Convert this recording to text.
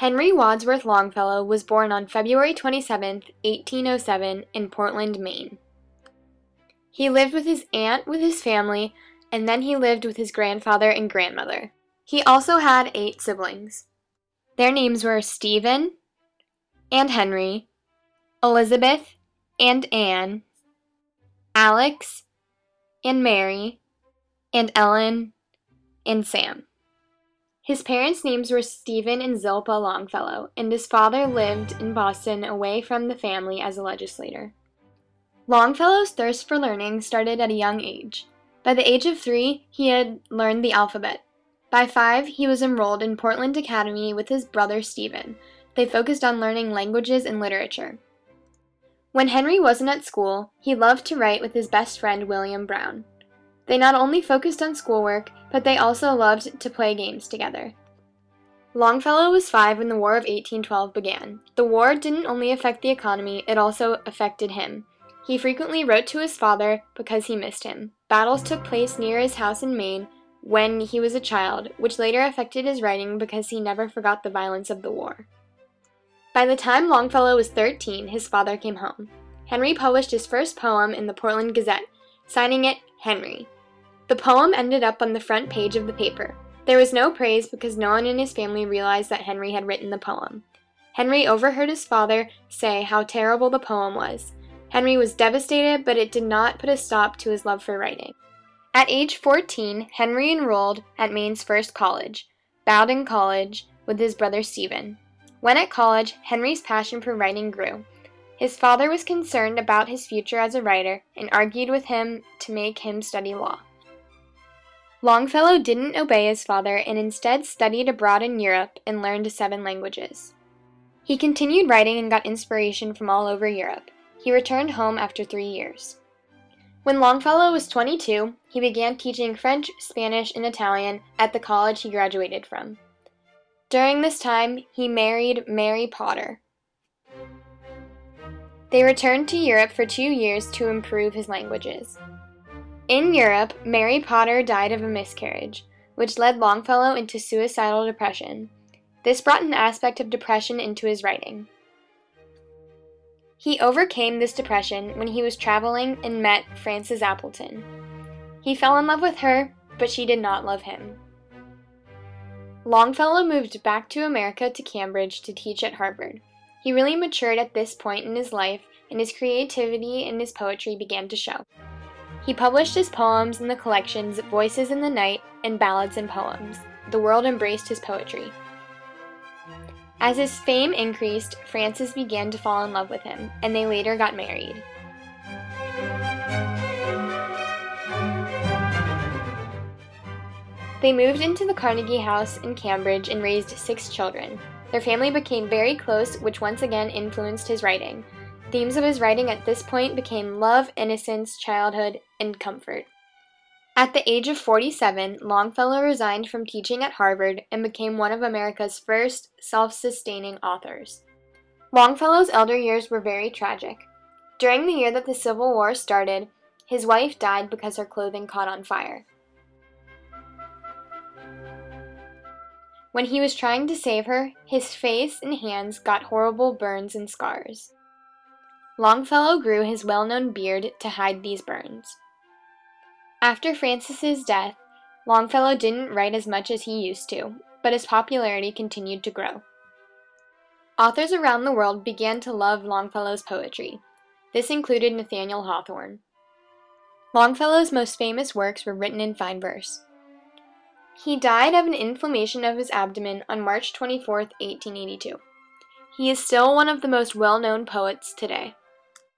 Henry Wadsworth Longfellow was born on February 27, 1807, in Portland, Maine. He lived with his aunt with his family, and then he lived with his grandfather and grandmother. He also had 8 siblings. Their names were Stephen and Henry, Elizabeth and Anne, Alex and Mary, and Ellen and Sam. His parents' names were Stephen and Zilpah Longfellow, and his father lived in Boston away from the family as a legislator. Longfellow's thirst for learning started at a young age. By the age of 3, he had learned the alphabet. By 5, he was enrolled in Portland Academy with his brother Stephen. They focused on learning languages and literature. When Henry wasn't at school, he loved to write with his best friend William Brown. They not only focused on schoolwork, but they also loved to play games together. Longfellow was 5 when the War of 1812 began. The war didn't only affect the economy, it also affected him. He frequently wrote to his father because he missed him. Battles took place near his house in Maine when he was a child, which later affected his writing because he never forgot the violence of the war. By the time Longfellow was 13, his father came home. Henry published his first poem in the Portland Gazette, signing it Henry. The poem ended up on the front page of the paper. There was no praise because no one in his family realized that Henry had written the poem. Henry overheard his father say how terrible the poem was. Henry was devastated, but it did not put a stop to his love for writing. At age 14, Henry enrolled at Maine's first college, Bowdoin College, with his brother Stephen. When at college, Henry's passion for writing grew. His father was concerned about his future as a writer and argued with him to make him study law. Longfellow didn't obey his father and instead studied abroad in Europe and learned 7 languages. He continued writing and got inspiration from all over Europe. He returned home after 3 years. When Longfellow was 22, he began teaching French, Spanish, and Italian at the college he graduated from. During this time, he married Mary Potter. They returned to Europe for 2 years to improve his languages. In Europe, Mary Potter died of a miscarriage, which led Longfellow into suicidal depression. This brought an aspect of depression into his writing. He overcame this depression when he was traveling and met Frances Appleton. He fell in love with her, but she did not love him. Longfellow moved back to America to Cambridge to teach at Harvard. He really matured at this point in his life, and his creativity and his poetry began to show. He published his poems in the collections Voices in the Night and Ballads and Poems. The world embraced his poetry. As his fame increased, Frances began to fall in love with him, and they later got married. They moved into the Carnegie House in Cambridge and raised 6 children. Their family became very close, which once again influenced his writing. Themes of his writing at this point became love, innocence, childhood, and comfort. At the age of 47, Longfellow resigned from teaching at Harvard and became one of America's first self-sustaining authors. Longfellow's elder years were very tragic. During the year that the Civil War started, his wife died because her clothing caught on fire. When he was trying to save her, his face and hands got horrible burns and scars. Longfellow grew his well-known beard to hide these burns. After Frances's death, Longfellow didn't write as much as he used to, but his popularity continued to grow. Authors around the world began to love Longfellow's poetry. This included Nathaniel Hawthorne. Longfellow's most famous works were written in fine verse. He died of an inflammation of his abdomen on March 24, 1882. He is still one of the most well-known poets today.